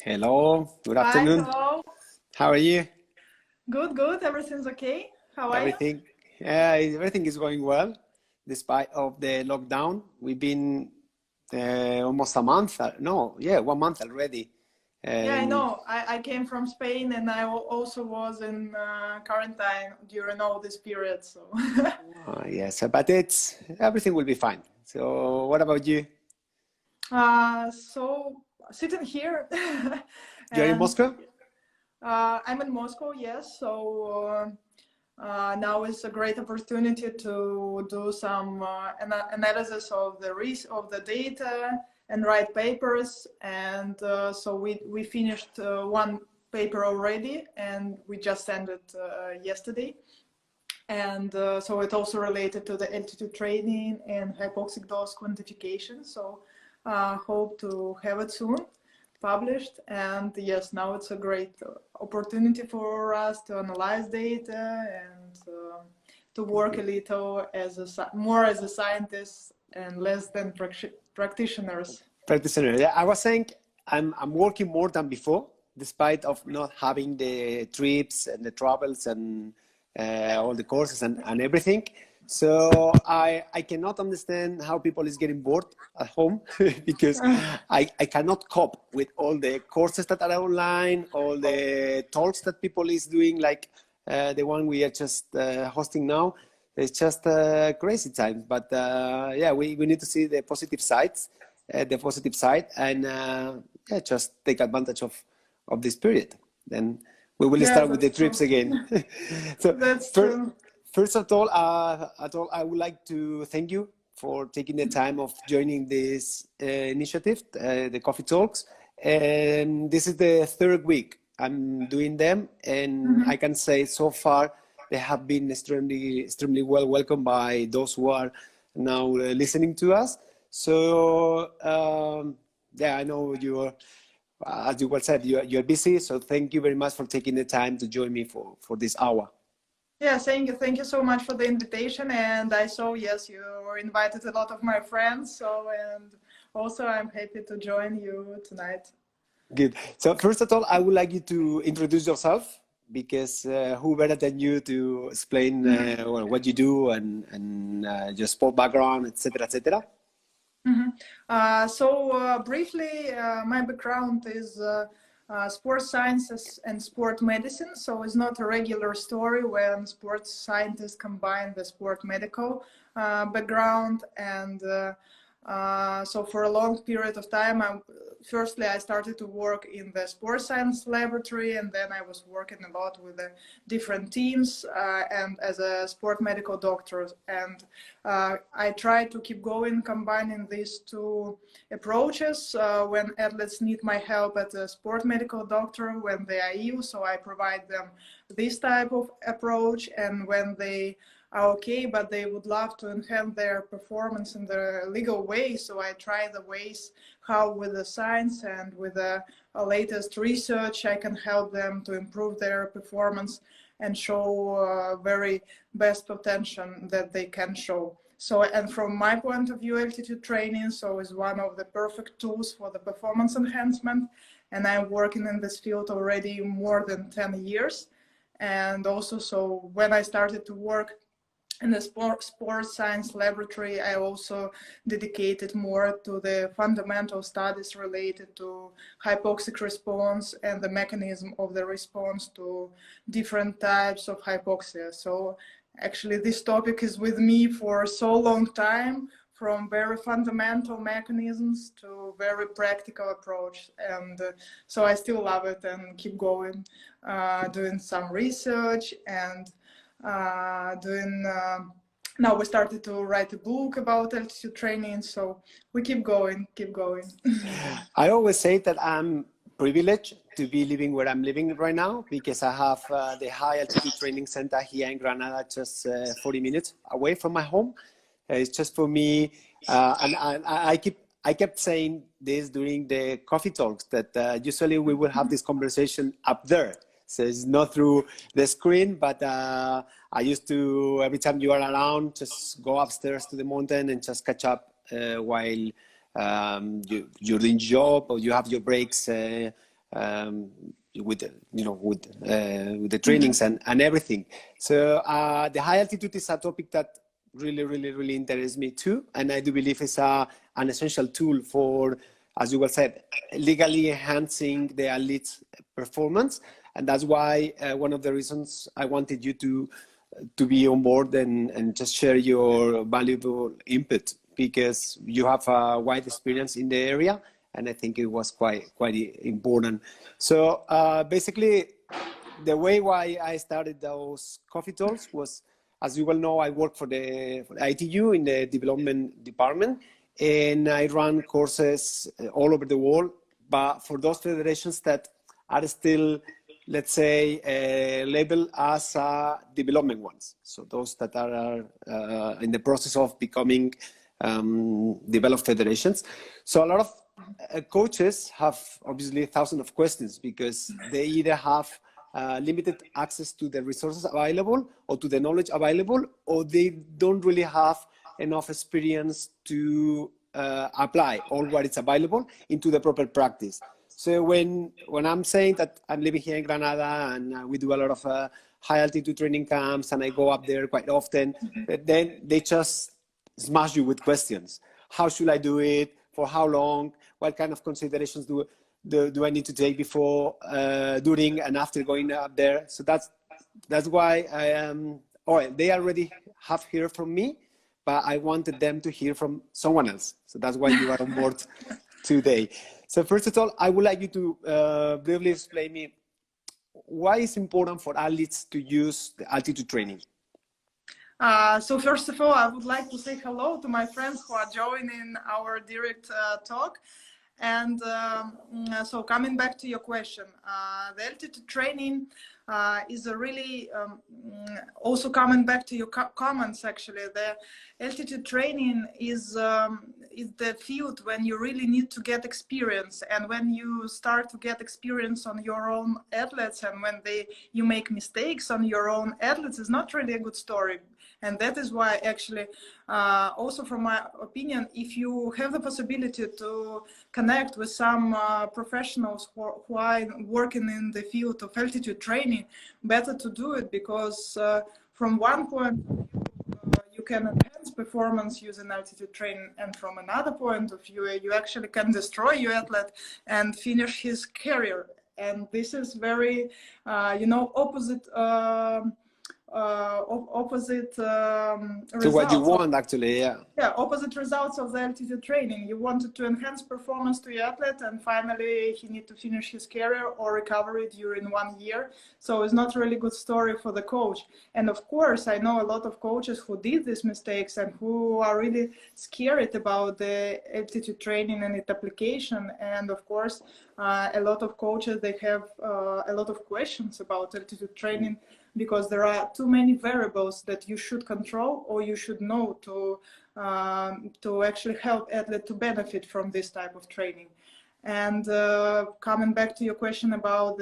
Hello, good Hi, afternoon. hello. How are you? Good, good. Everything's okay. How are you? Everything? Yeah, everything is going well despite of the lockdown. We've been almost a month. No, yeah, 1 month already. Yeah, I And know. I came from Spain and I also was in quarantine during all this period. So, yes, but it's everything will be fine. So, what about you? so sitting here You're in and Moscow? I'm in Moscow, yes. So now is a great opportunity to do some analysis of the data and write papers. And so we finished one paper already, and we just sent it yesterday. And so it also related to the altitude training and hypoxic dose quantification. So hope to have it soon published. And yes, now it's a great opportunity for us to analyze data and to work a little as more as a scientist and less than practitioners. Practitioner. Yeah, I was saying I'm working more than before, despite of not having the trips and the travels and all the courses and everything. So I cannot understand how people is getting bored at home because I cannot cope with all the courses that are online, all the talks that people is doing, like the one we are just hosting now. It's just crazy times, but yeah, we need to see the positive sides, the positive side, and yeah, just take advantage of this period. Then we will Yeah, start with the that's trips true. again. So That's first, true. first of all, I would like to thank you for taking the time of joining this initiative, the Coffee Talks. And this is the third week I'm doing them, and I can say so far they have been extremely well welcomed by those who are now listening to us. So yeah, I know you're, as you well said, you're busy. So thank you very much for taking the time to join me for this hour. Yeah, thank you. Thank you so much for the invitation. And I saw, yes, you invited a lot of my friends. So, and also I'm happy to join you tonight. Good. So first of all, I would like you to introduce yourself because who better than you to explain well, what you do and your sport background, etc., etc. Briefly, my background is sports sciences and sport medicine. So it's not a regular story when sports scientists combine the sport medical background. And so for a long period of time, firstly, I started to work in the sports science laboratory, and then I was working a lot with the different teams and as a sport medical doctor. And I try to keep going, combining these two approaches. When athletes need my help as a sport medical doctor, when they are ill, so I provide them this type of approach. And when they are okay, but they would love to enhance their performance in the legal way, so I try the ways how with the science and with the latest research I can help them to improve their performance and show very best potential that they can show. So, and from my point of view, altitude training so is one of the perfect tools for the performance enhancement. And I'm working in this field already more than 10 years. And also, so when I started to work in the sports science laboratory, I also dedicated more to the fundamental studies related to hypoxic response and the mechanism of the response to different types of hypoxia. So actually this topic is with me for so long time, from very fundamental mechanisms to very practical approach. And so I still love it and keep going, doing some research and now we started to write a book about altitude training, so we keep going. I always say that I'm privileged to be living where I'm living right now because I have the high altitude training center here in Granada, just 40 minutes away from my home. It's just for me, and I kept saying this during the coffee talks that usually we will have this conversation up there. So it's not through the screen, but I used to, every time you are around, just go upstairs to the mountain and just catch up while you're doing job or you have your breaks with with the trainings and everything. So the high altitude is a topic that really interests me too, and I do believe it's an essential tool for, as you well said, legally enhancing the athlete's performance. And that's why one of the reasons I wanted you to be on board and just share your valuable input, because you have a wide experience in the area, and I think it was quite important. So basically, the way why I started those coffee talks was, as you well know, I work for the ITU in the development department, and I run courses all over the world, but for those federations that are still, let's say, labeled as development ones. So those that are in the process of becoming developed federations. So a lot of coaches have obviously thousands of questions, because they either have limited access to the resources available or to the knowledge available, or they don't really have enough experience to apply all what is available into the proper practice. So when I'm saying that I'm living here in Granada and we do a lot of high altitude training camps, and I go up there quite often, then they just smash you with questions. How should I do it? For how long? What kind of considerations do I need to take before, during, and after going up there? So that's why I am. They already have heard from me, but I wanted them to hear from someone else. So that's why you are on board today. So first of all, I would like you to briefly explain me why it's important for athletes to use the altitude training. So first of all, I would like to say hello to my friends who are joining our direct talk. And so coming back to your question, the altitude training is a really, also coming back to your comments, actually, the altitude training is the field when you really need to get experience, and when you start to get experience on your own athletes, and when you make mistakes on your own athletes, is not really a good story. And that is why, actually, also from my opinion, if you have the possibility to connect with some professionals who are working in the field of altitude training, better to do it, because from one point you can enhance performance using altitude training, and from another point of view, you actually can destroy your athlete and finish his career. And this is very, opposite. Opposite to what you want, actually, yeah. Yeah, opposite results of the altitude training. You wanted to enhance performance to your athlete, and finally he need to finish his career or recovery during 1 year. So it's not really good story for the coach. And of course, I know a lot of coaches who did these mistakes and who are really scared about the altitude training and its application. And of course, a lot of coaches, they have a lot of questions about altitude training, because there are too many variables that you should control or you should know to actually help athlete to benefit from this type of training. And coming back to your question about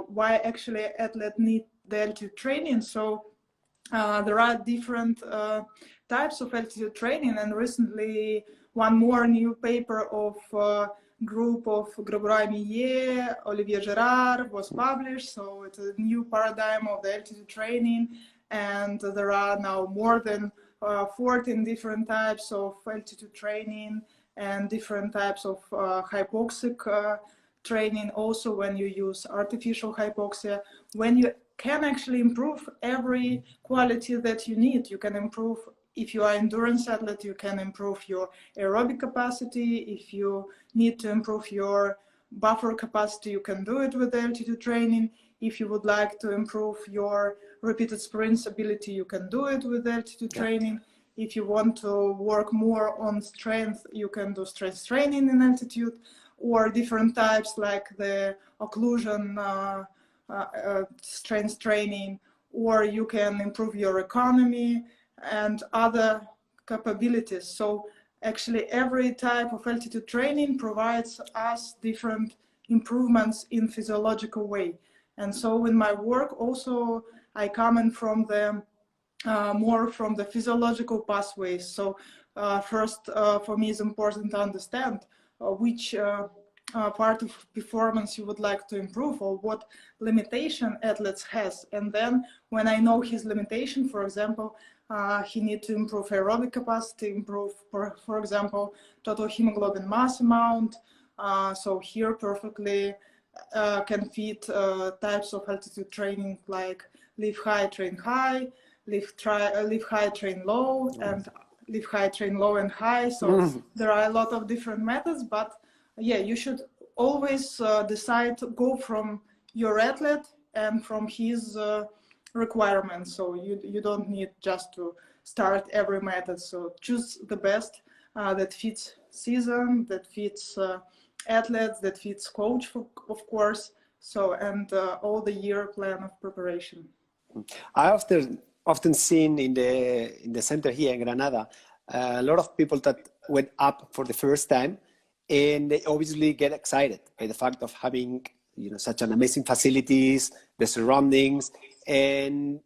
why actually athletes need the altitude training, so there are different types of altitude training, and recently one more new paper of group of Gregoire Millet, Olivier Gerard was published. So it's a new paradigm of the altitude training, and there are now more than 14 different types of altitude training and different types of hypoxic training. Also, when you use artificial hypoxia, when you can actually improve every quality that you need. You can improve, if you are endurance athlete, you can improve your aerobic capacity. If you need to improve your buffer capacity, you can do it with altitude training. If you would like to improve your repeated sprints ability, you can do it with altitude training. If you want to work more on strength, you can do strength training in altitude, or different types like the occlusion strength training, or you can improve your economy and other capabilities. So actually every type of altitude training provides us different improvements in physiological way. And so in my work also I come in from the more from the physiological pathways. So first for me it's important to understand which part of performance you would like to improve, or what limitation athletes has. And then when I know his limitation, for example, he needs to improve aerobic capacity, improve, for example, total hemoglobin mass amount. So here perfectly can fit types of altitude training like lift high, train high, lift high, train low, and lift high, train low and high. So there are a lot of different methods, but yeah, you should always decide to go from your athlete and from his requirements. So you don't need just to start every method. So choose the best that fits season, that fits athletes, that fits coach, of course. So, and all the year plan of preparation. I often seen in the center here in Granada a lot of people that went up for the first time, and they obviously get excited by the fact of having, you know, such an amazing facilities, the surroundings, and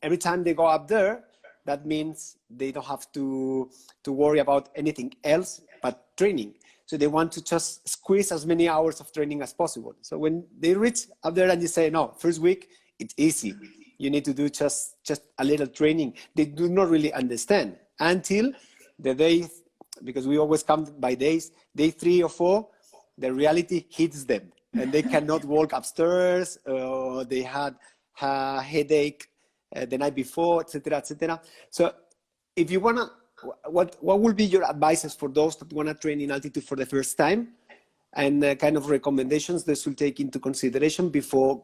every time they go up there, that means they don't have to worry about anything else but training. So they want to just squeeze as many hours of training as possible. So when they reach up there and you say, no, first week, it's easy. You need to do just a little training. They do not really understand until the day, because we always come by days, day 3 or 4, the reality hits them and they cannot walk upstairs, or they had a headache the night before, etc., etc. So if you wanna, what would be your advices for those that wanna train in altitude for the first time, and kind of recommendations they should take into consideration before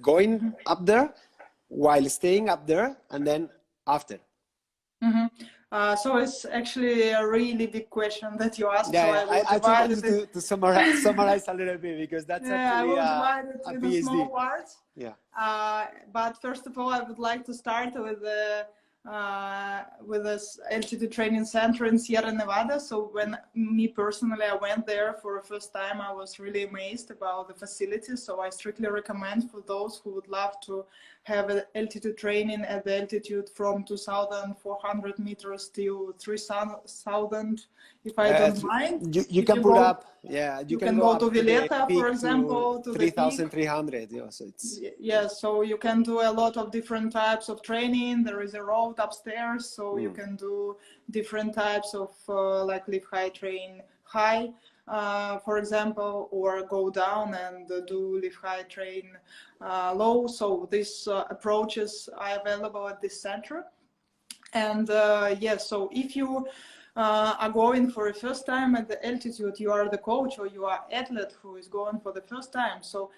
going up there, while staying up there, and then after? So it's actually a really big question that you asked. Yeah, so I tried to summarize a little bit, because that's actually I will divide it in small parts. Yeah. But first of all, I would like to start with this altitude training center in Sierra Nevada. So when me personally, I went there for the first time, I was really amazed about the facilities. So I strictly recommend for those who would love to have an altitude training at the altitude from 2,400 meters to 3,000, if I don't mind. You can put up, yeah, you can go to Villeta, for example, to 3,300. Yeah, so it's, yeah, so you can do a lot of different types of training. There is a road upstairs, so you can do different types of like lift high, train high, for example, or go down and do lift high, train low. So these approaches are available at this center. And so if you are going for the first time at the altitude, you are the coach or you are athlete who is going for the first time. So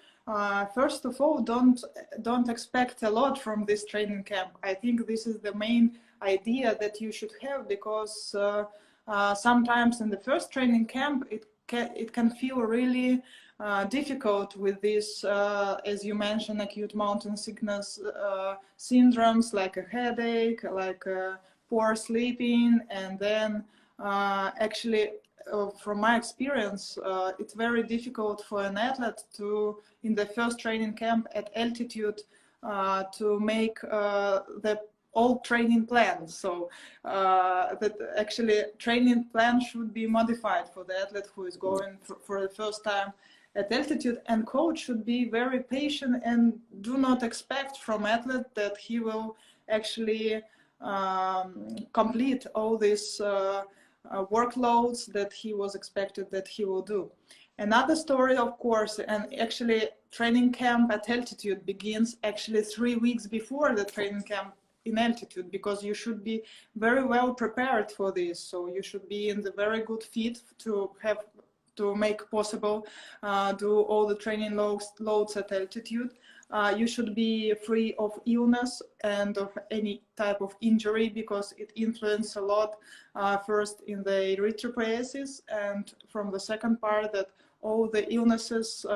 first of all, don't expect a lot from this training camp. I think this is the main idea that you should have, because sometimes in the first training camp it can feel really difficult with this, as you mentioned, acute mountain sickness syndromes, like a headache, like poor sleeping, and then actually from my experience, it's very difficult for an athlete to, in the first training camp at altitude, to make the old training plan. So that actually training plan should be modified for the athlete who is going for the first time at altitude, and coach should be very patient and do not expect from athlete that he will actually complete all these workloads that he was expected that he will do. Another story, of course, and actually training camp at altitude begins actually 3 weeks before the training camp in altitude, because you should be very well prepared for this. So you should be in the very good fit to make possible do all the training loads at altitude. You should be free of illness and of any type of injury, because it influences a lot, first in the erythropoiesis, and from the second part that all the illnesses,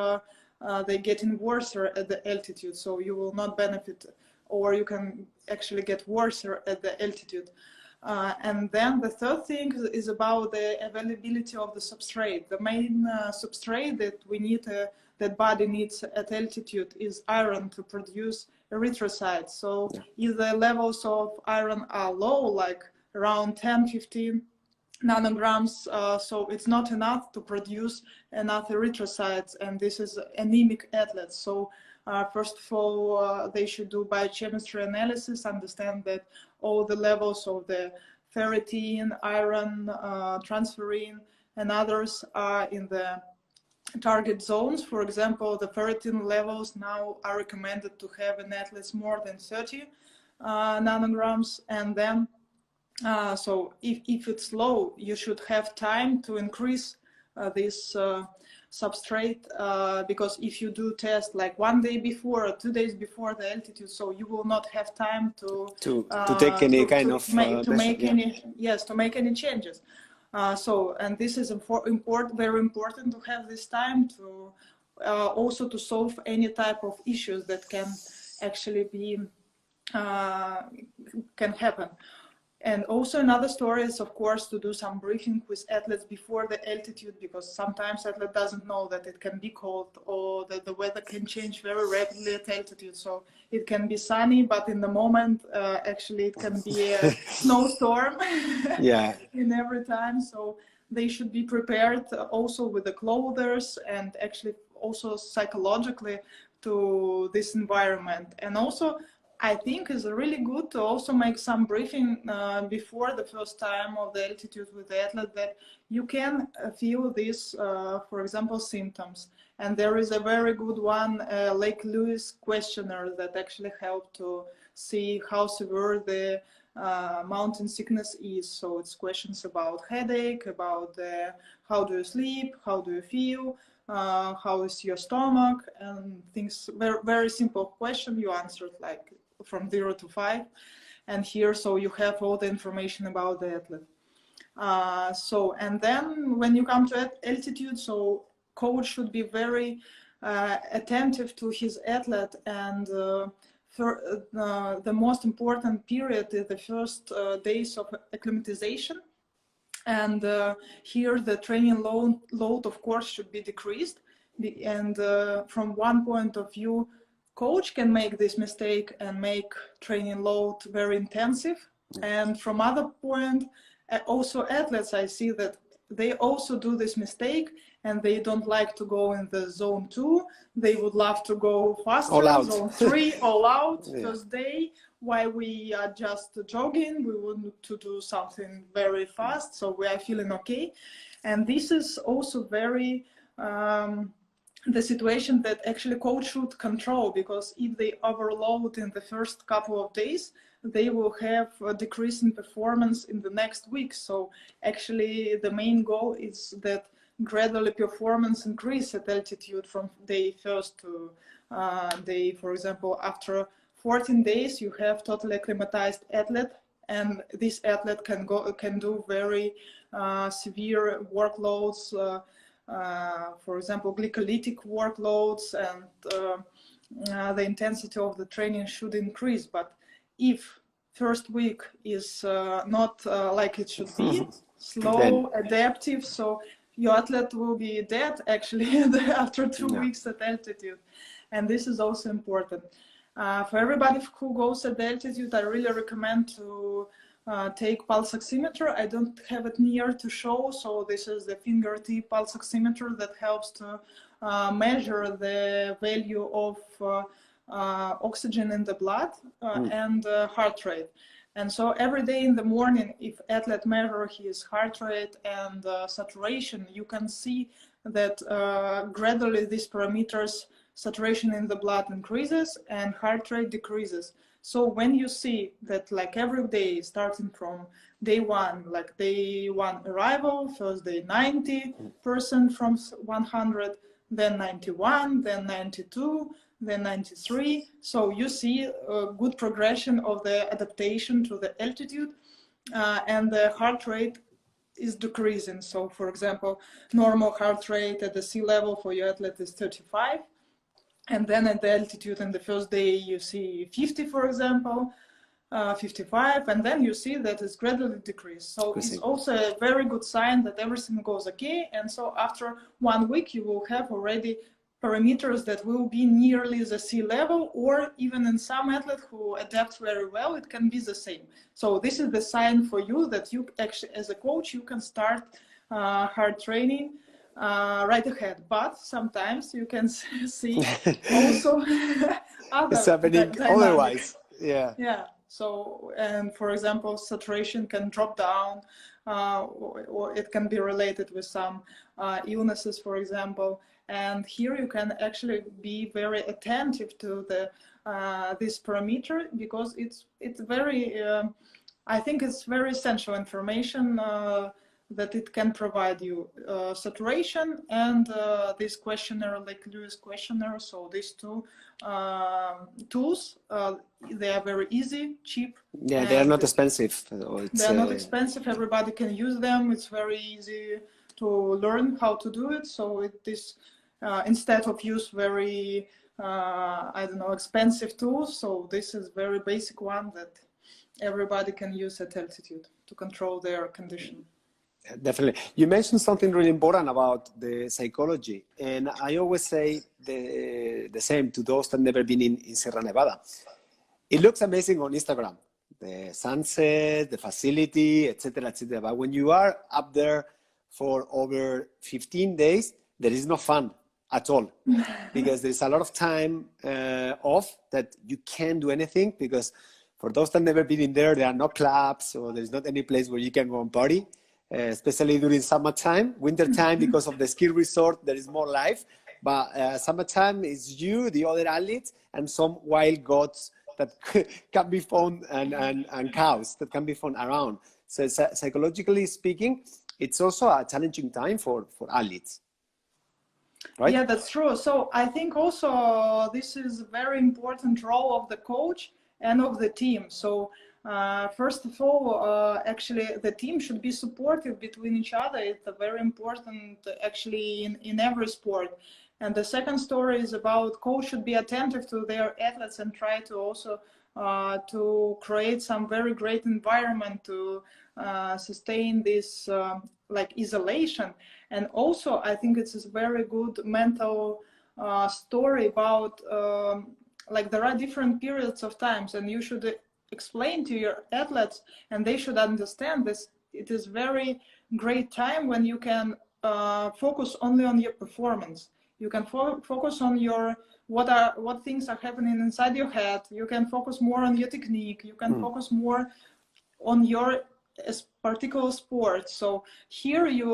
they getting worse at the altitude, so you will not benefit, or you can actually get worse at the altitude. And then the third thing is about the availability of the substrate. The main substrate that we need, that body needs at altitude, is iron to produce erythrocytes. So if the levels of iron are low, like around 10-15 nanograms, so it's not enough to produce enough erythrocytes, and this is anemic athletes. So first of all, they should do biochemistry analysis, understand that all the levels of the ferritin, iron, transferrin, and others are in the target zones. For example, the ferritin levels now are recommended to have in athletes more than 30 nanograms, and then so if it's low, you should have time to increase this substrate, because if you do test like 1 day before or 2 days before the altitude, so you will not have time to take any kind of to make any changes. So, and this is very important to have this time to also to solve any type of issues that can actually be can happen. And also another story is, of course, to do some briefing with athletes before the altitude, because sometimes athlete doesn't know that it can be cold or that the weather can change very rapidly at altitude. So it can be sunny, but in the moment, actually it can be a snowstorm in every time. So they should be prepared also with the clothes and actually also psychologically to this environment. And also, I think it's really good to also make some briefing before the first time of the altitude with the athlete, that you can feel this, for example, symptoms. And there is a very good one, Lake Lewis questionnaire, that actually helped to see how severe the mountain sickness is. So it's questions about headache, about how do you sleep, how do you feel, how is your stomach, and things. Very, very simple question. You answered like from 0 to 5, and here so you have all the information about the athlete. So, and then when you come to altitude, so coach should be very attentive to his athlete, and the most important period is the first days of acclimatization. And here the training load of course should be decreased, and from one point of view, coach can make this mistake and make training load very intensive. And from other point, also athletes, I see that they also do this mistake, and they don't like to go in the zone 2. They would love to go faster, zone 3, all out, first day, while we are just jogging. We want to do something very fast, so we are feeling okay. And this is also very the situation that actually coach should control, because if they overload in the first couple of days, they will have a decrease in performance in the next week. So actually the main goal is that gradually performance increase at altitude from day first to day, for example, after 14 days you have totally acclimatized athlete, and this athlete can do very severe workloads, for example, glycolytic workloads, and the intensity of the training should increase. But if first week is not like it should be, slow, adaptive, so your athlete will be dead actually after 2 weeks at altitude. And this is also important. For everybody who goes at altitude, I really recommend to take pulse oximeter. I don't have it near to show, so this is the fingertip pulse oximeter that helps to measure the value of oxygen in the blood and heart rate. And so every day in the morning, if athlete measure his heart rate and saturation, you can see that gradually these parameters, saturation in the blood increases and heart rate decreases. So when you see that, like every day, starting from day 1, like day 1 arrival, first day 90% from 100, then 91, then 92, then 93. So you see a good progression of the adaptation to the altitude, and the heart rate is decreasing. So for example, normal heart rate at the sea level for your athlete is 35. And then at the altitude in the first day, you see 50, for example, 55, and then you see that it's gradually decreased. So it's also a very good sign that everything goes okay. And so after 1 week, you will have already parameters that will be nearly the sea level, or even in some athletes who adapt very well, it can be the same. So this is the sign for you that you actually, as a coach, you can start hard training right ahead. But sometimes you can see also other it's happening dynamics. otherwise. Yeah. Yeah. So, and for example, saturation can drop down, or it can be related with some illnesses, for example. And here you can actually be very attentive to the this parameter, because it's very, I think it's very essential information that it can provide you, saturation and this questionnaire, like Lewis questionnaire. So these two tools, they are very easy, cheap. Yeah, they are not expensive. They are not expensive. Everybody can use them. It's very easy to learn how to do it. So it is instead of use very I don't know, expensive tools. So this is very basic one that everybody can use at altitude to control their condition. Definitely. You mentioned something really important about the psychology, and I always say the same to those that never been in Sierra Nevada. It looks amazing on Instagram, the sunset, the facility, etc., etc. But when you are up there for over 15 days, there is no fun at all, because there's a lot of time off that you can't do anything, because for those that never been in there are no clubs, or there's not any place where you can go and party. Especially during summertime. Wintertime, because of the ski resort, there is more life. But summertime is you, the other athletes, and some wild goats that can be found, and cows that can be found around. So psychologically speaking, it's also a challenging time for athletes. Right? Yeah, that's true. So I think also this is a very important role of the coach and of the team. So first of all, actually, the team should be supportive between each other. It's very important, actually, in every sport. And the second story is about coach should be attentive to their athletes and try to also to create some very great environment to sustain this like isolation. And also, I think it's a very good mental story about like there are different periods of times, and you should explain to your athletes, and they should understand this. It is very great time when you can focus only on your performance. You can focus on your what things are happening inside your head. You can focus more on your technique. You can focus more on your particular sport. So here you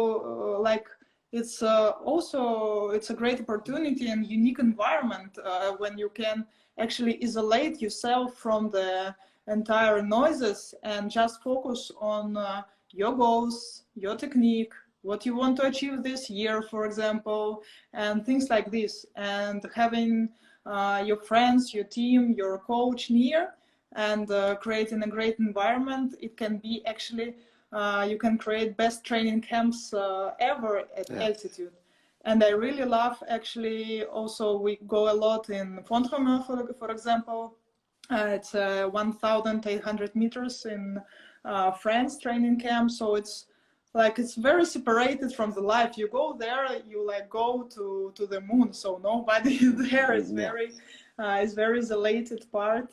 like it's also it's a great opportunity and unique environment when you can actually isolate yourself from the entire noises and just focus on your goals, your technique, what you want to achieve this year, for example, and things like this. And having your friends, your team, your coach near, and creating a great environment, it can be actually, you can create best training camps ever at altitude. And I really love, actually, also we go a lot in Font-Romeu, for example. It's 1,800 meters in France training camp. So it's like, it's very separated from the life. You go there, you like go to the moon. So nobody there is very isolated part.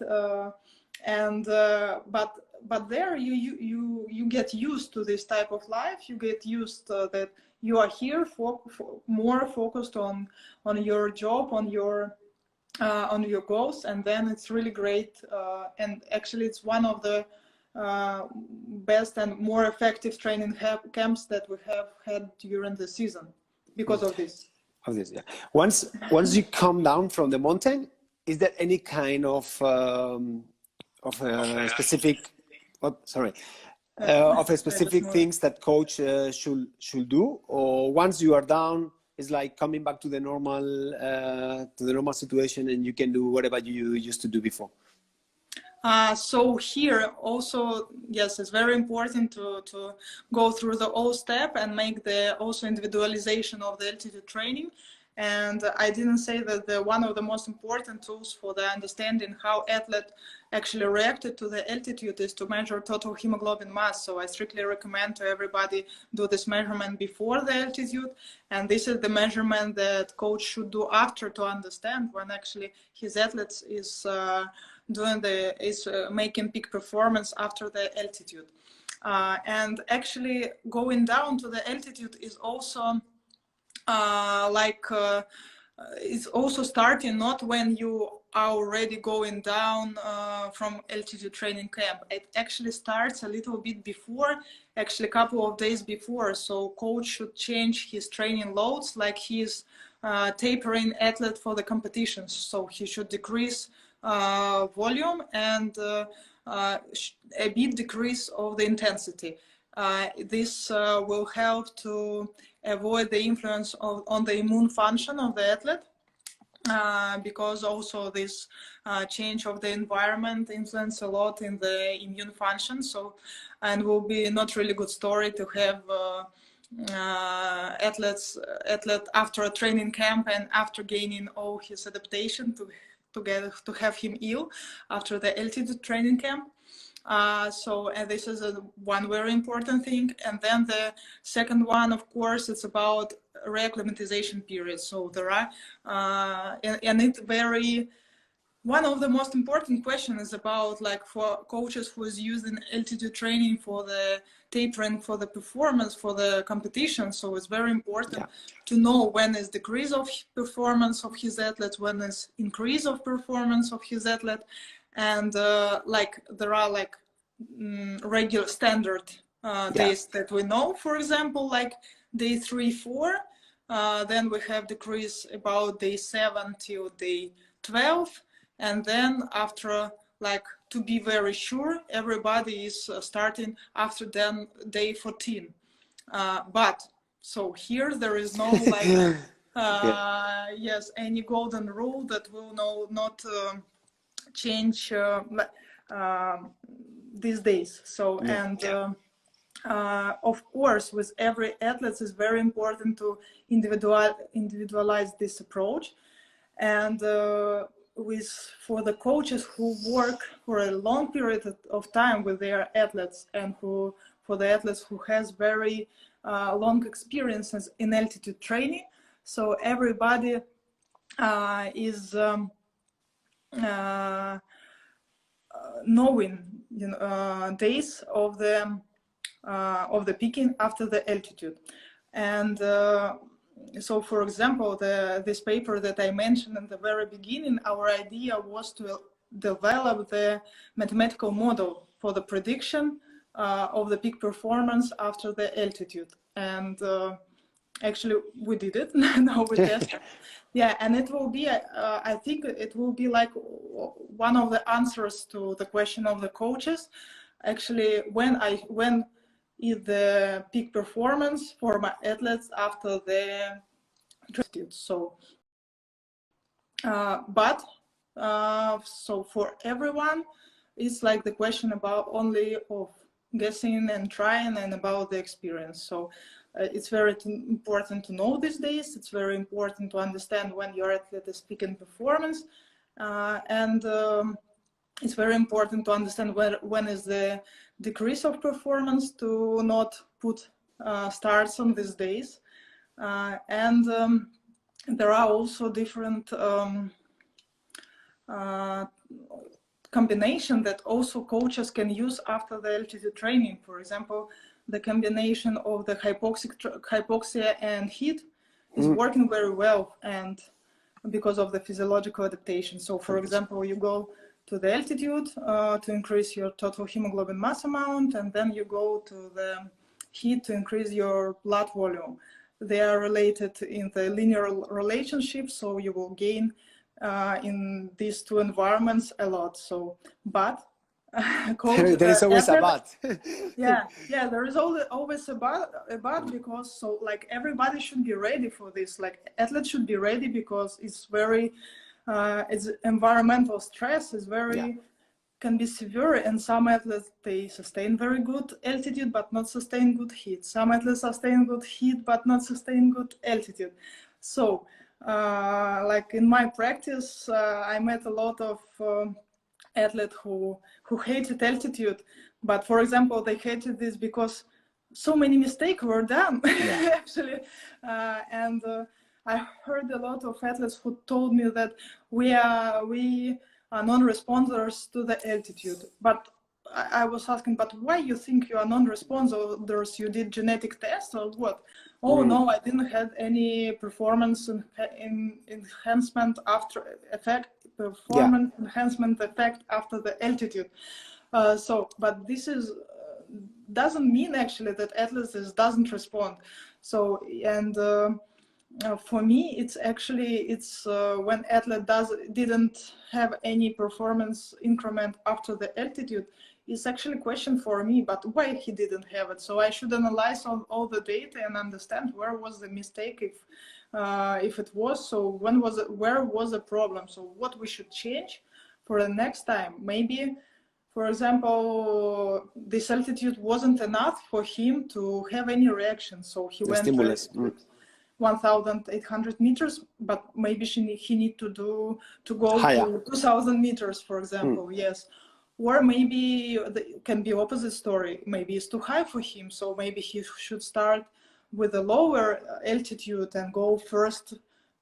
But there you get used to this type of life. You get used that you are here more focused on your job, on your goals, and then it's really great. And actually, it's one of the best and more effective training camps that we have had during the season because of this. Yeah. Once you come down from the mountain, is there any kind of specific things that coach should do, or once you are down, it's like coming back to the normal situation, and you can do whatever you used to do before? So here also, yes, it's very important to go through the whole step and make the also individualization of the altitude training. And I didn't say that one of the most important tools for the understanding how athlete actually reacted to the altitude is to measure total hemoglobin mass. So I strictly recommend to everybody do this measurement before the altitude. And this is the measurement that coach should do after, to understand when actually his athletes is making peak performance after the altitude. And actually going down to the altitude is also it's also starting not when you are already going down from altitude training camp. It actually starts a little bit before, actually a couple of days before. So coach should change his training loads, like he's tapering athlete for the competitions. So he should decrease volume and a bit decrease of the intensity. This will help to avoid the influence on the immune function of the athlete, because also this change of the environment influence a lot in the immune function. So, and will be not really good story to have athlete after a training camp and after gaining all his adaptation to have him ill after the altitude training camp. And this is one very important thing. And then the second one, of course, it's about reacclimatization period. So there are, and it very, one of the most important questions is about, like, for coaches who is using altitude training for the tapering for the performance for the competition. So it's very important to know when is decrease of performance of his athlete, when is increase of performance of his athlete. And like there are like regular standard days that we know, for example, like day 3, 4, then we have decrease about day 7 till day 12, and then after, like, to be very sure, everybody is starting after then day 14. But so here there is no like yes, any golden rule that will not change these days. So and of course, with every athlete, it's very important to individualize this approach. And for the coaches who work for a long period of time with their athletes, and for the athletes who has very long experiences in altitude training, so everybody is knowing, you know, days of the peaking after the altitude. And so, for example, this paper that I mentioned in the very beginning, our idea was to develop the mathematical model for the prediction of the peak performance after the altitude. And actually, we did it. Now we tested. Yeah, and it will be, I think it will be like one of the answers to the question of the coaches. Actually, when is the peak performance for my athletes after the altitude? So, so for everyone, it's like the question about only of guessing and trying and about the experience. So it's very important to know these days. It's very important to understand when your athlete is peaking performance, and it's very important to understand when is the decrease of performance, to not put starts on these days. And there are also different combination that also coaches can use after the altitude training. For example, the combination of the hypoxia and heat is working very well, and because of the physiological adaptation. So, for example, you go to the altitude to increase your total hemoglobin mass amount, and then you go to the heat to increase your blood volume. They are related in the linear relationship, so you will gain in these two environments a lot. So, but there is always a but. yeah, there is always a but, because so like everybody should be ready for this. Like athletes should be ready, because it's very it's environmental stress is very can be severe, and some athletes, they sustain very good altitude but not sustain good heat. Some athletes sustain good heat but not sustain good altitude. So like in my practice, I met a lot of athletes who hated altitude. But for example, they hated this because so many mistakes were done, Yeah. actually. And I heard a lot of athletes who told me that we are non-responders to the altitude. But I was asking, but why you think you are non-responders? You did genetic tests or what? Oh no, I didn't have any performance enhancement enhancement effect after the altitude. But this is doesn't mean actually that athletes doesn't respond. So and for me, it's when athlete didn't have any performance increment after the altitude. It's actually a question for me, but why he didn't have it? So I should analyze all the data and understand where was the mistake, if it was. So where was the problem? So what we should change for the next time? Maybe, for example, this altitude wasn't enough for him to have any reaction. So he went Stimulus. 1,800 meters, but maybe he need to go Higher. to 2,000 meters, for example. Yes. Or maybe it can be opposite story. Maybe it's too high for him. So maybe he should start with a lower altitude and go first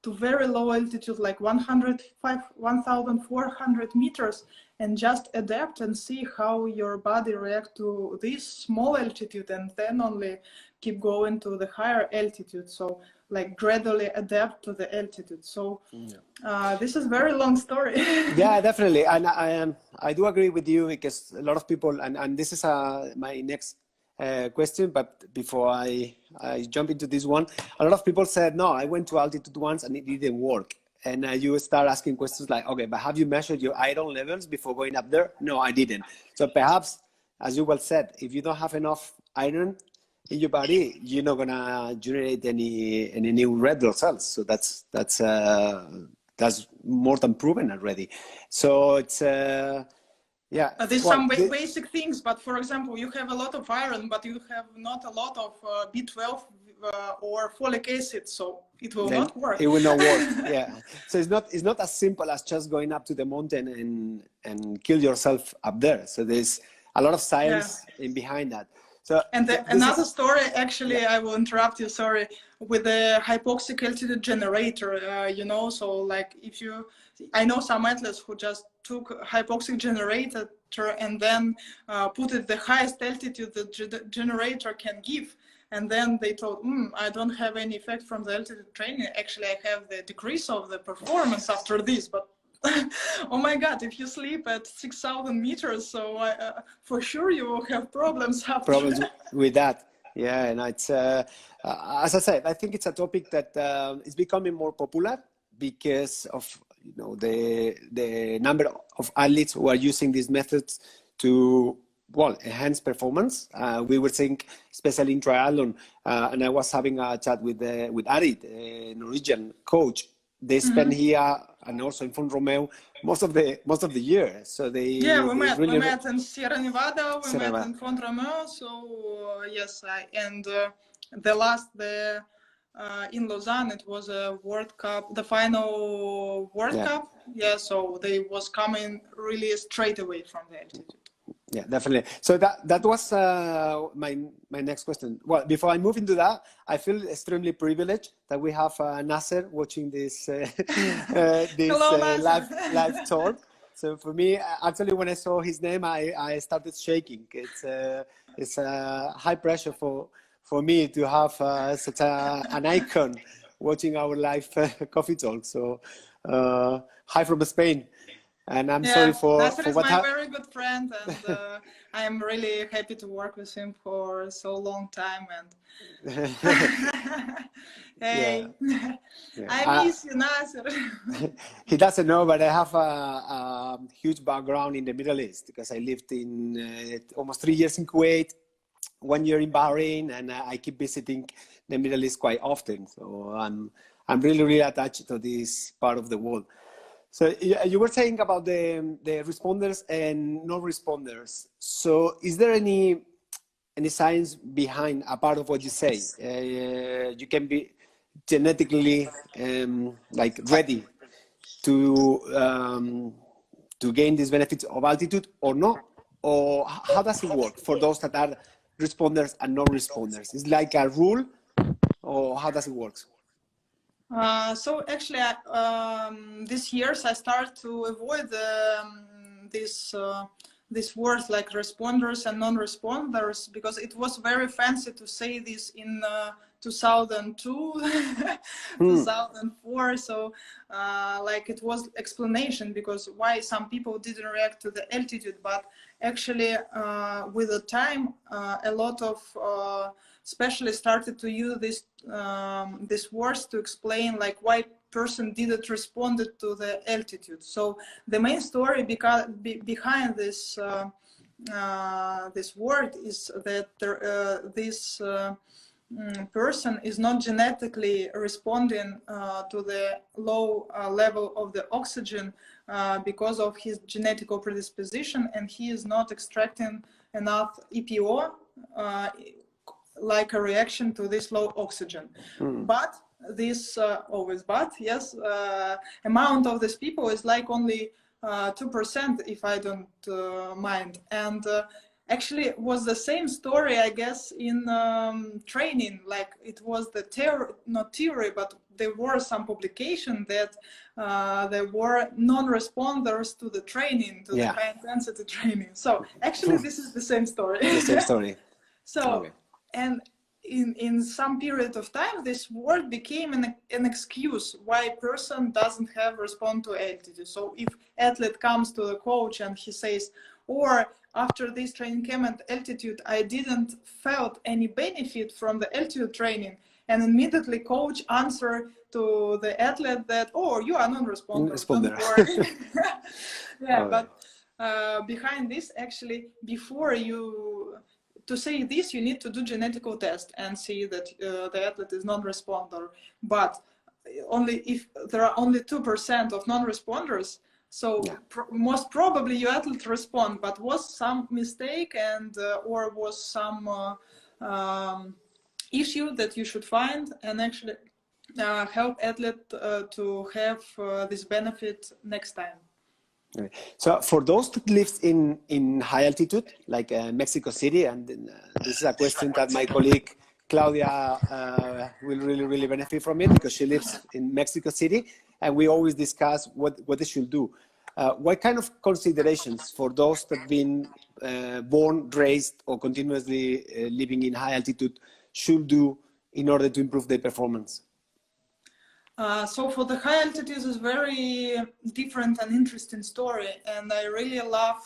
to very low altitude, like 1,400 meters, and just adapt and see how your body reacts to this small altitude, and then only keep going to the higher altitude. So like gradually adapt to the altitude. So this is very long story. Yeah, definitely. And I do agree with you, because a lot of people, and this is my next question, but before I jump into this one, a lot of people said, no, I went to altitude once and it didn't work. And you start asking questions like, okay, but have you measured your iron levels before going up there? No, I didn't. So perhaps, as you well said, if you don't have enough iron in your body, you're not gonna generate any new red blood cells. So that's more than proven already. So it's yeah. There's some basic things, but for example, you have a lot of iron, but you have not a lot of B12 or folic acid, so it will not work. It will not work. Yeah. So it's not as simple as just going up to the mountain and kill yourself up there. So there's a lot of science in behind that. So another story, actually, I will interrupt you, sorry, with the hypoxic altitude generator, so like I know some athletes who just took hypoxic generator and then put it the highest altitude the generator can give. And then they told, I don't have any effect from the altitude training. Actually, I have the decrease of the performance after this, but oh my God, if you sleep at 6,000 meters, so for sure you will have problems after. Problems with that. Yeah, and it's, as I said, I think it's a topic that is becoming more popular because of the number of athletes who are using these methods to enhance performance. We were saying, especially in triathlon, and I was having a chat with Ari, the Norwegian coach. They spend here and also in Font Romeo most of the year. So we met in Sierra Nevada, met in Font Romeo. So yes, in Lausanne it was a World Cup, the final World Cup. Yeah, so they was coming really straight away from the altitude. Yeah, definitely. So that was my next question. Well, before I move into that, I feel extremely privileged that we have Nasser watching this live talk. So for me, actually, when I saw his name, I started shaking. It's high pressure for me to have such an icon watching our live coffee talk. So hi from Spain. And I'm sorry for Nasser is what my very good friend, and I am really happy to work with him for so long time. And hey, I miss you, Nasser. He doesn't know, but I have a huge background in the Middle East because I lived in almost 3 years in Kuwait, 1 year in Bahrain, and I keep visiting the Middle East quite often. So I'm really, really attached to this part of the world. So you were saying about the responders and non-responders. So is there any science behind a part of what you say? genetically like ready to gain these benefits of altitude or not? Or how does it work for those that are responders and non-responders? Is like a rule, or how does it work? So actually, this years I start to avoid these words like responders and non-responders, because it was very fancy to say this in 2002, 2004. So like it was explanation because why some people didn't react to the altitude, but actually with the time a lot of specialists started to use this words to explain like why person didn't respond to the altitude. So the main story behind this this word is that this person is not genetically responding to the low level of the oxygen because of his genetical predisposition, and he is not extracting enough EPO like a reaction to this low oxygen. But this always but yes amount of these people is like only 2%, if I don't mind. And actually it was the same story, I guess, in training. Like it was the not theory, but there were some publication that there were non-responders to the training, to the high intensity training. So actually this is the same story. The same story. So okay. And in some period of time, this word became an excuse why person doesn't have respond to altitude. So if athlete comes to the coach and he says, or after this training camp at altitude, I didn't felt any benefit from the altitude training, and immediately coach answer to the athlete that, oh, you are non-responder. Don't worry. Yeah, but behind this, actually, before you to say this, you need to do genetical test and see that the athlete is non-responder. But only if there are only 2% of non-responders, so most probably your athlete respond, but was some mistake and or was some issue that you should find and actually help athlete to have this benefit next time. So for those that live in high altitude, like Mexico City, and this is a question that my colleague Claudia will really benefit from it, because she lives in Mexico City, and we always discuss what they should do. What kind of considerations for those that have been born, raised, or continuously living in high altitude should do in order to improve their performance? So for the high altitudes is very different and interesting story, and I really love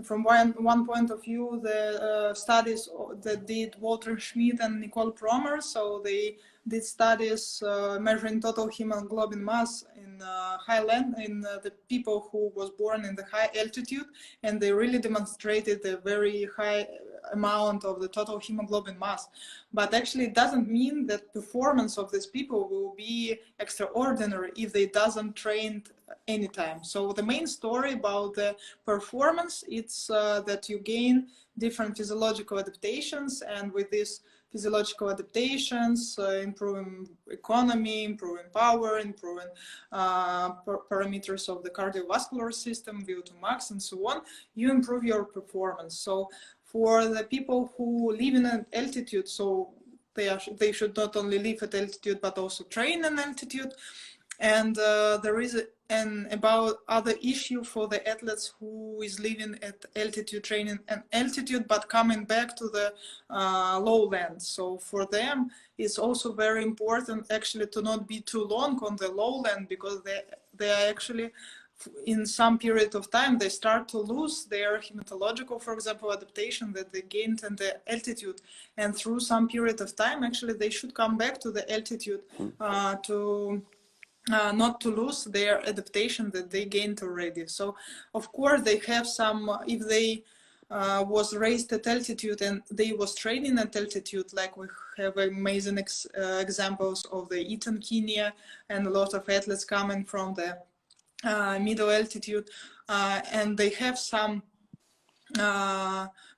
from one point of view the studies that did Walter Schmidt and Nicole Promer. So they did studies measuring total hemoglobin mass in highland in the people who was born in the high altitude, and they really demonstrated a very high amount of the total hemoglobin mass. But actually it doesn't mean that performance of these people will be extraordinary if they doesn't train anytime. So the main story about the performance, it's that you gain different physiological adaptations, and with these physiological adaptations, improving economy, improving power, improving parameters of the cardiovascular system, VO2 max, and so on, you improve your performance. So for the people who live in an altitude, so they should not only live at altitude but also train in altitude. And there is about other issue for the athletes who is living at altitude, training at altitude but coming back to the lowlands. So for them it's also very important actually to not be too long on the lowland, because they are actually in some period of time they start to lose their hematological, for example, adaptation that they gained in the altitude, and through some period of time actually they should come back to the altitude to not to lose their adaptation that they gained already. So of course they have some, if they was raised at altitude and they was training at altitude, like we have amazing examples of the Eton Kenya and a lot of athletes coming from the middle altitude, and they have some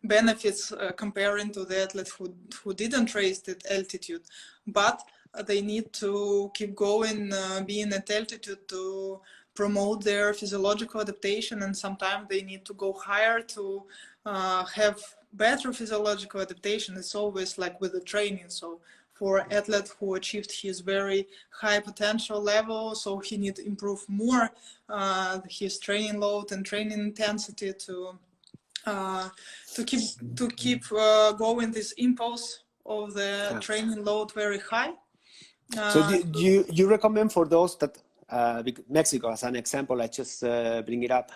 benefits comparing to the athletes who didn't raise at altitude. But they need to keep going, being at altitude to promote their physiological adaptation, and sometimes they need to go higher to have better physiological adaptation. It's always like with the training. So for athlete who achieved his very high potential level, so he need to improve more his training load and training intensity to keep going this impulse of the training load very high. So do you recommend for those that Mexico as an example, I just bring it up,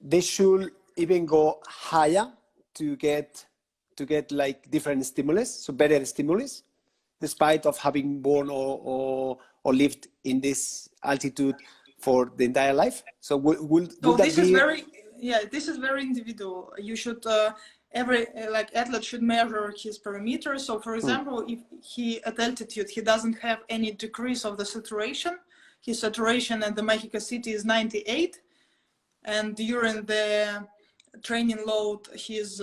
they should even go higher to get like different stimulus, so better stimulus, despite of having born or lived in this altitude for the entire life? So would that this be... is very, this is very individual. You should every athlete should measure his parameters. So for example, if he at altitude he doesn't have any decrease of the saturation, his saturation at the Mexico City is 98, and during the training load his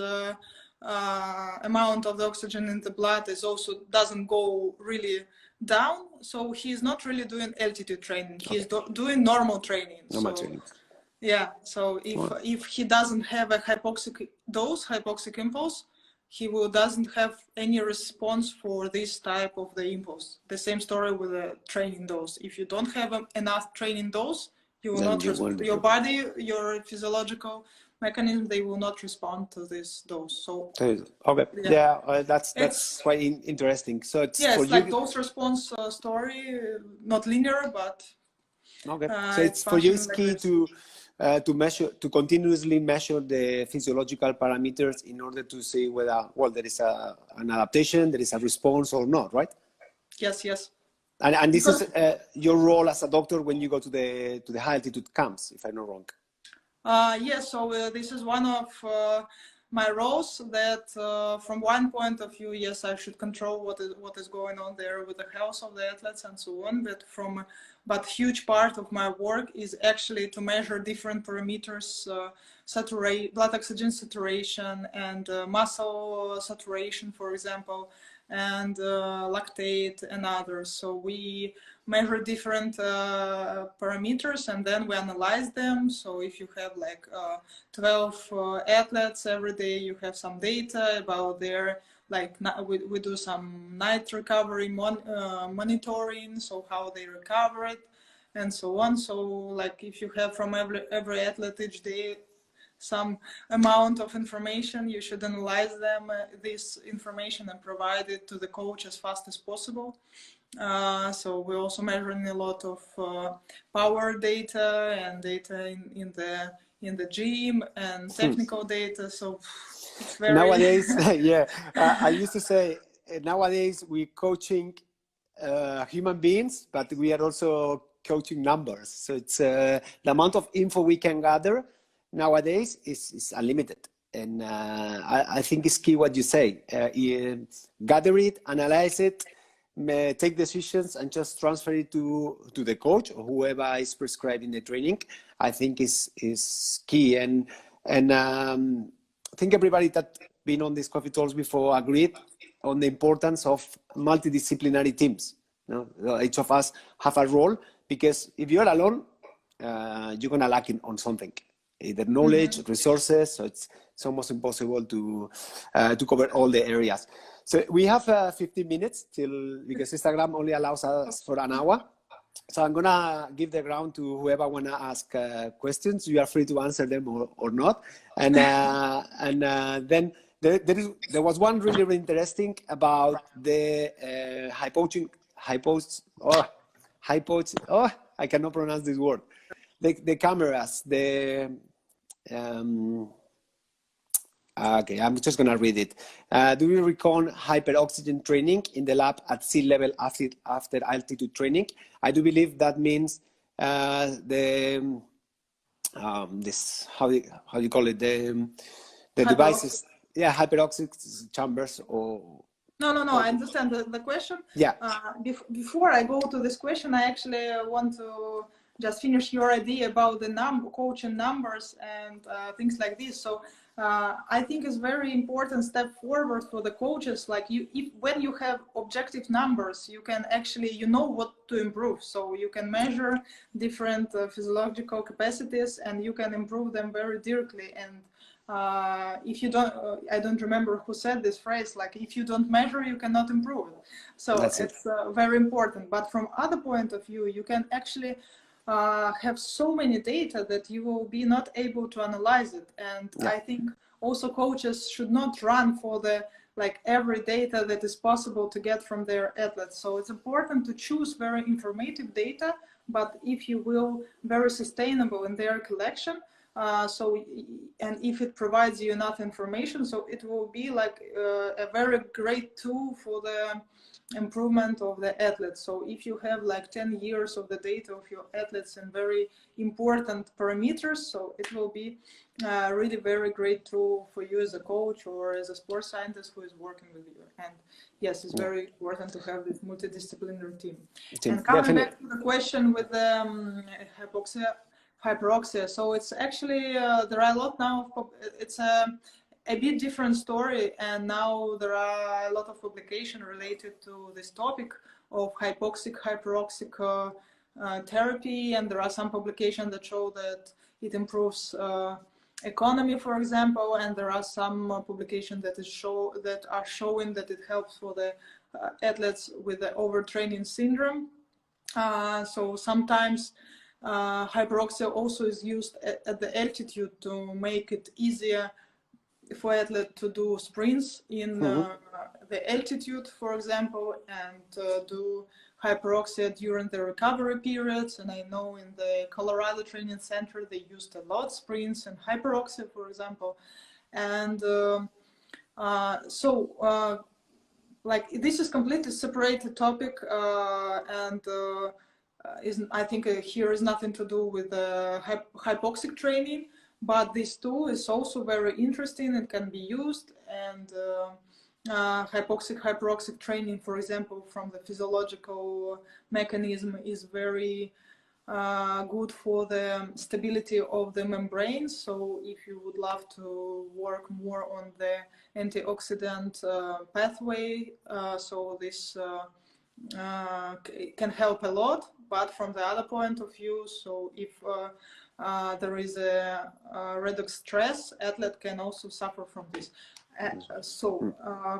amount of the oxygen in the blood is also doesn't go really down, so he's not really doing altitude training. He's doing normal training. Yeah, so if he doesn't have a hypoxic impulse, he doesn't have any response for this type of the impulse. The same story with the training dose. If you don't have enough training dose, you will not your body, your physiological mechanism, they will not respond to this dose. So that's quite interesting. So it's it's like dose response story, not linear, but so it's for you, it's key to measure, to continuously measure the physiological parameters in order to see whether there is an adaptation, there is a response or not, right? Yes. And this is your role as a doctor when you go to the high altitude camps, if I'm not wrong. Yes, so this is one of my roles that from one point of view, yes, I should control what is going on there with the health of the athletes and so on, but huge part of my work is actually to measure different parameters, blood oxygen saturation and muscle saturation, for example, and lactate and others. So we measure different parameters and then we analyze them. So if you have like 12 athletes every day, you have some data about their, like we do some night recovery monitoring, so how they recover it and so on. So like if you have from every athlete each day some amount of information, you should analyze this information and provide it to the coach as fast as possible. So we're also measuring a lot of power data and data in the gym and technical data. So it's very nowadays, I used to say nowadays we're coaching human beings, but we are also coaching numbers. So it's the amount of info we can gather nowadays is unlimited. And I think it's key what you say. Gather it, analyze it, take decisions, and just transfer it to the coach or whoever is prescribing the training. I think is key. And I think everybody that been on these coffee talks before agreed on the importance of multidisciplinary teams. Each of us have a role, because if you're alone, you're gonna lack on something. Either knowledge, resources, so it's almost impossible to cover all the areas. So we have 15 minutes because Instagram only allows us for an hour. So I'm gonna give the ground to whoever wanna ask questions. You are free to answer them or not. And then there was one really, really interesting about the I cannot pronounce this word. The cameras, okay, I'm just gonna read it. Do you recall hyperoxygen training in the lab at sea level after altitude training? I do believe that means this how do you call it, the devices, hyperoxygen chambers or. No, I understand the question. Yeah. Before I go to this question, I actually want to just finish your idea about the coaching numbers and things like this. So I think is very important step forward for the coaches. Like when you have objective numbers, you can actually, you know what to improve. So you can measure different physiological capacities and you can improve them very directly. And if you don't, I don't remember who said this phrase, like if you don't measure, you cannot improve. So it's very important. But from other point of view, you can actually have so many data that you will be not able to analyze it. And I think also coaches should not run for the like every data that is possible to get from their athletes. So it's important to choose very informative data, but if you will, very sustainable in their collection. And if it provides you enough information, so it will be like a very great tool for the improvement of the athletes. So if you have like 10 years of the data of your athletes and very important parameters, so it will be really very great tool for you as a coach or as a sports scientist who is working with you. And yes, it's very important to have this multidisciplinary team. And coming back to the question with the hyperoxia, so it's actually there are a lot now of, it's a bit different story, and now there are a lot of publication related to this topic of hypoxic hyperoxic therapy, and there are some publications that show that it improves economy, for example, and there are some publications that are showing that it helps for the athletes with the overtraining syndrome. So sometimes hyperoxia also is used at the altitude to make it easier for athlete to do sprints in the altitude, for example, and do hyperoxia during the recovery periods. And I know in the Colorado Training Center they used a lot sprints and hyperoxia, for example. And like this is completely separated topic, I think here is nothing to do with hypoxic training, but this tool is also very interesting and can be used. And hypoxic hyperoxic training, for example, from the physiological mechanism is very good for the stability of the membranes. So if you would love to work more on the antioxidant pathway, so this can help a lot. But from the other point of view, so if there is a redox stress, athlete can also suffer from this.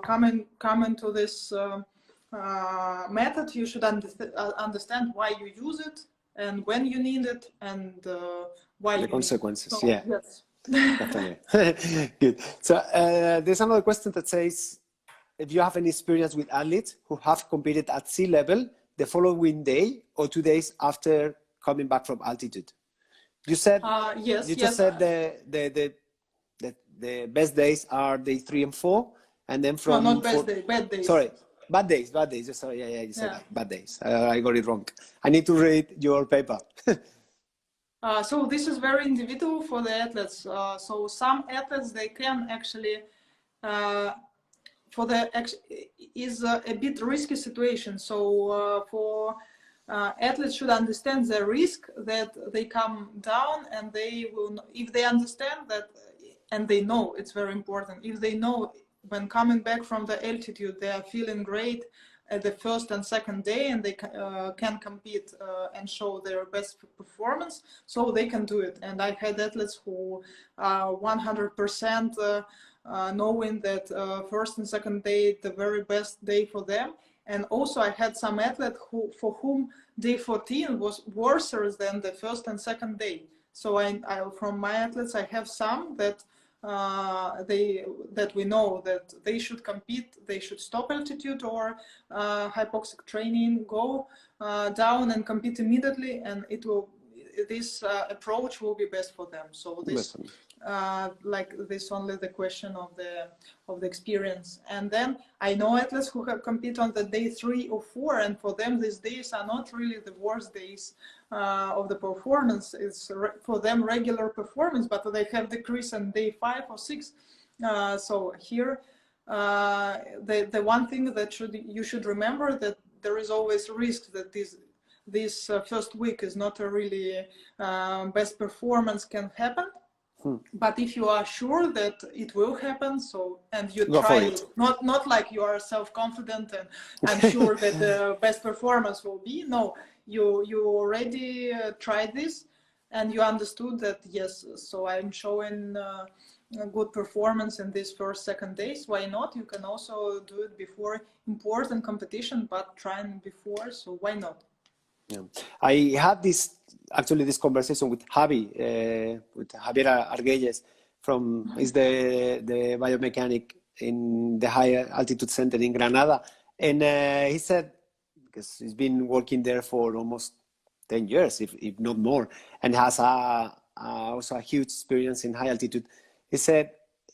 Coming to this method, you should understand why you use it and when you need it and why the you consequences. need it. So, yes, definitely. Good. So there's another question that says, if you have any experience with athletes who have competed at sea level the following day or 2 days after coming back from altitude. You said yes. You just said the best days are day 3 and 4, and then from no, not best day, bad days. Sorry, bad days. Sorry, you said that. Bad days. I got it wrong. I need to read your paper. So this is very individual for the athletes. So some athletes, they can actually is a bit risky situation. So for athletes should understand the risk that they come down, and they will, if they understand that, and they know, it's very important, if they know when coming back from the altitude they are feeling great at the first and second day, and they can compete and show their best performance, so they can do it. And I had athletes who 100% knowing that first and second day the very best day for them. And also I had some athletes for whom day 14 was worse than the first and second day. So I from my athletes, I have some that that we know that they should compete, they should stop altitude or hypoxic training, go down and compete immediately, and it will, this approach will be best for them. So this like this only the question of the experience. And then I know athletes who have compete on the day 3 or 4, and for them these days are not really the worst days of the performance. It's for them regular performance, but they have decrease on day 5 or 6. So here the one thing that you should remember, that there is always risk that this first week is not a really best performance can happen. But if you are sure that it will happen, so and you Go try for it, it. not like you are self-confident and I'm sure that the best performance will be. No, you already tried this, and you understood that yes. So I'm showing a good performance in these first, second days. Why not? You can also do it before important competition, but trying before. So why not? Yeah. I had this conversation with Javier Arguelles is the biomechanic in the higher altitude center in Granada, and he said, because he's been working there for almost 10 years, if not more, and has also a huge experience in high altitude. He said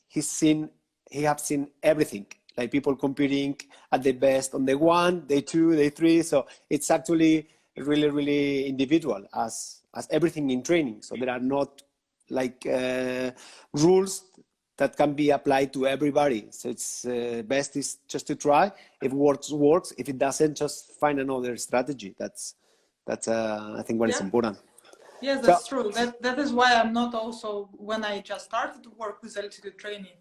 he have seen everything, like people competing at the best on day 1, day 2, day 3. So it's actually really, really individual as everything in training. So there are not like rules that can be applied to everybody. So it's best is just to try. If it works. If it doesn't, just find another strategy. That's I think what is important. Yes, that's true. That is why I'm not also, when I just started to work with altitude training,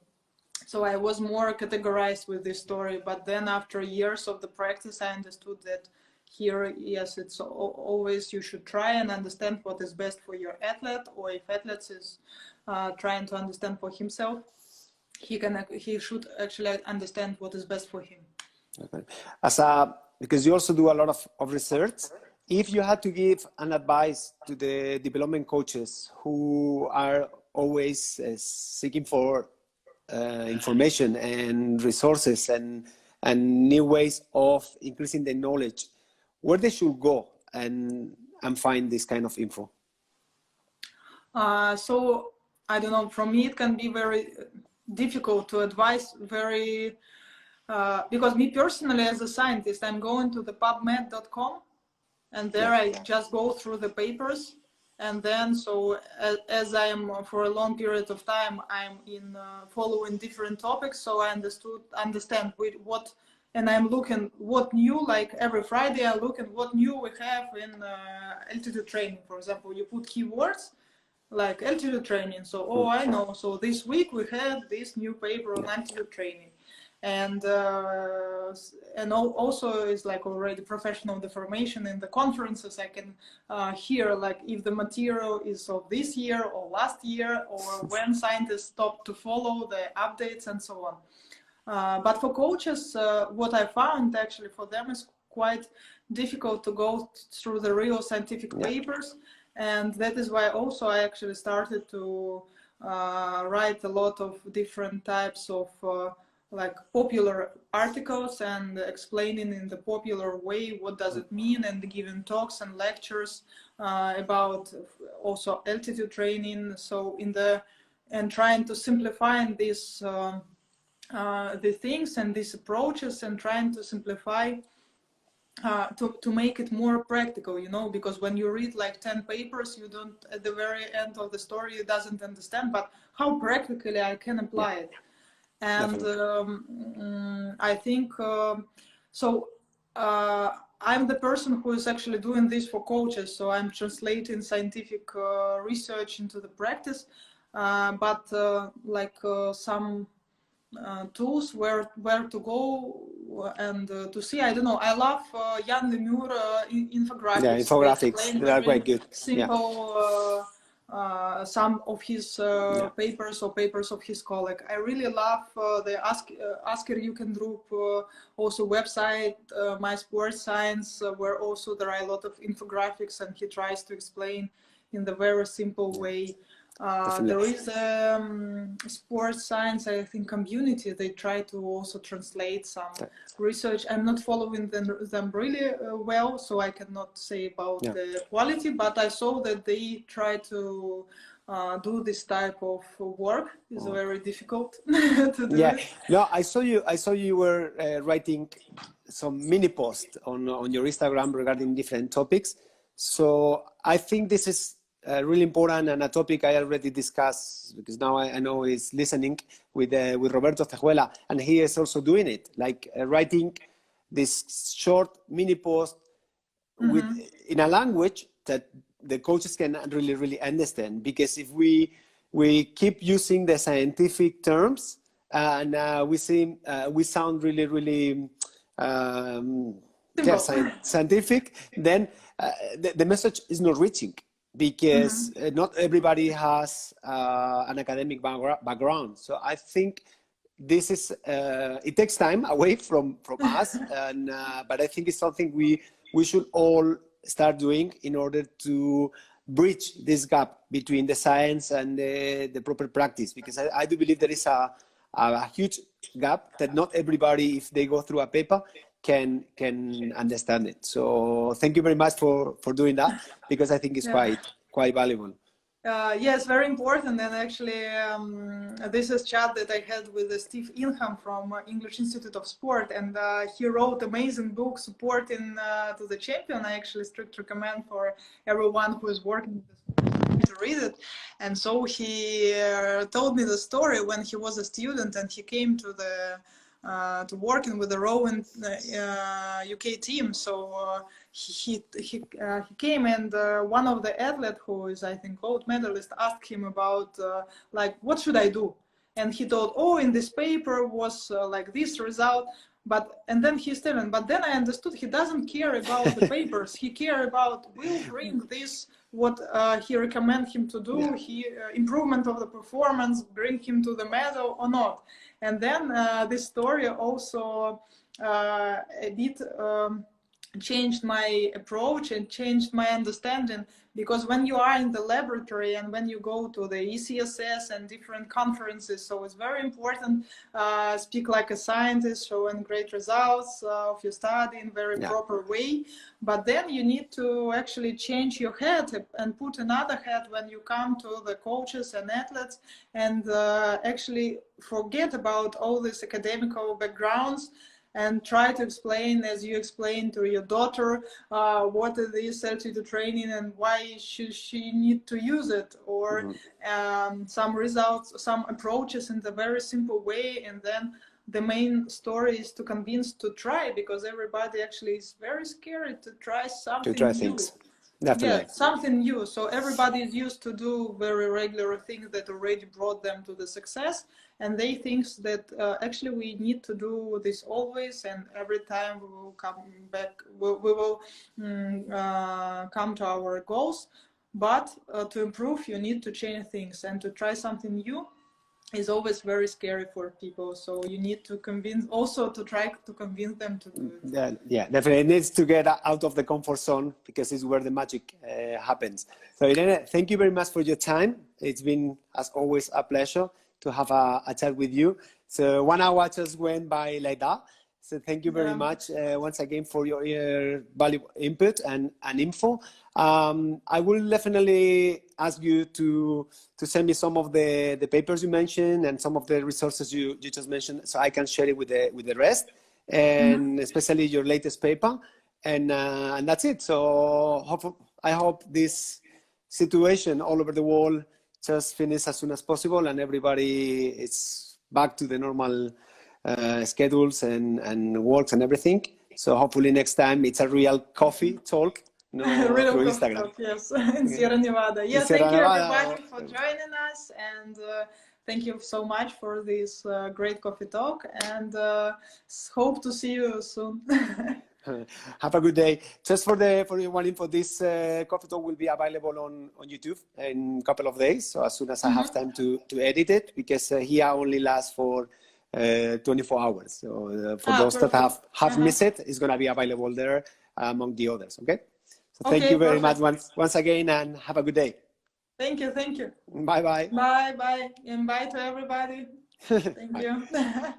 so I was more categorized with this story. But then after years of the practice, I understood that here, yes, it's always you should try and understand what is best for your athlete, or if athlete is trying to understand for himself, he should actually understand what is best for him. Okay. Because you also do a lot of research, if you had to give an advice to the development coaches who are always seeking for information and resources and new ways of increasing the knowledge, where they should go and find this kind of info? So I don't know, for me it can be very difficult to advise because me personally as a scientist, I'm going to the pubmed.com, and there I just go through the papers, and then so as I am for a long period of time, I'm in following different topics, so I understand what, and I'm looking what new, like every Friday I look at what new we have in altitude training. For example, you put keywords like altitude training, so I know, so this week we had this new paper on altitude training. And also is like already professional deformation in the conferences. I can hear like if the material is of this year or last year, or when scientists stopped to follow the updates and so on. But for coaches, what I found actually for them is quite difficult to go through the real scientific papers. And that is why also I actually started to write a lot of different types of like popular articles and explaining in the popular way what does it mean, and giving talks and lectures about also altitude training. So and trying to simplify these the things and these approaches, and trying to simplify to make it more practical, you know, because when you read like 10 papers, you don't, at the very end of the story, you doesn't understand, but how practically I can apply it. And I think so I'm the person who is actually doing this for coaches, so I'm translating scientific research into the practice, but like some tools where to go and to see, I don't know, I love Jan Lemur infographics. Yeah, infographics, they are quite good. Simple some of his papers or papers of his colleague. I really love the Asker You Can group, also website, My Sports Science, where also there are a lot of infographics, and he tries to explain in the very simple way. There is sports science, I think, community. They try to also translate some research. I'm not following them really well, so I cannot say about the quality, but I saw that they try to do this type of work. It's very difficult to do. No, I saw you were writing some mini posts on your Instagram regarding different topics. So I think this is really important, and a topic I already discussed, because now I know he's listening with Roberto Cejuela, and he is also doing it, like writing this short mini post in a language that the coaches can really understand. Because if we we keep using the scientific terms, and we sound really scientific, then the message is not reaching, because not everybody has an academic background. So I think this is it takes time away from us, and but I think it's something we should all start doing in order to bridge this gap between the science and the proper practice, because I do believe there is a huge gap that not everybody, if they go through a paper, can understand it. So thank you very much for doing that, because I think it's quite valuable. Yes, very important. And actually, this is chat that I had with Steve Ingham from English Institute of Sport, and he wrote amazing book supporting to the champion. I actually strictly recommend for everyone who is working to read it. And so he told me the story when he was a student and he came to the to working with the rowing UK team. So he came, and one of the athletes, who is I think gold medalist, asked him about like, what should I do? And he told, oh, in this paper was like this result. And then he still, but then I understood he doesn't care about the papers. He care about, will bring this, what he recommend him to do, improvement of the performance, bring him to the medal or not. And then this story also a bit changed my approach and changed my understanding, because when you are in the laboratory and when you go to the ECSS and different conferences, so it's very important speak like a scientist, showing great results of your study in very proper way. But then you need to actually change your head and put another head when you come to the coaches and athletes, and actually forget about all these academical backgrounds and try to explain, as you explained to your daughter, what is this altitude training and why should she need to use it, or some results, some approaches in the very simple way. And then the main story is to convince to try, because everybody actually is very scared to try something new. Things. Definitely. Yeah, something new. So everybody is used to do very regular things that already brought them to the success, and they think that actually we need to do this always, and every time we will come back, we will come to our goals. But to improve, you need to change things, and to try something new is always very scary for people. So you need to convince, also to try to convince them to do it. Yeah, definitely. It needs to get out of the comfort zone, because it's where the magic happens. So Irene, thank you very much for your time. It's been, as always, a pleasure to have a chat with you. So 1 hour just went by like that. So thank you very much once again for your valuable input and info. I will definitely ask you to send me some of the papers you mentioned and some of the resources you just mentioned, so I can share it with the rest, and especially your latest paper. And that's it. So I hope this situation all over the world just finish as soon as possible, and everybody is back to the normal schedules and works and everything. So hopefully next time it's a real coffee talk, no through Instagram. Talk, yes, in Sierra Nevada. Yes, thank you everybody for joining us, and thank you so much for this great coffee talk, and hope to see you soon. Have a good day. Just for your info, this coffee talk will be available on YouTube in a couple of days. So as soon as I have time to edit it, because here only lasts for 24 hours. So for those that have missed it, it's going to be available there among the others. Okay. So thank you very much once again, and have a good day. Thank you. Bye bye. Bye, and bye to everybody. Thank you.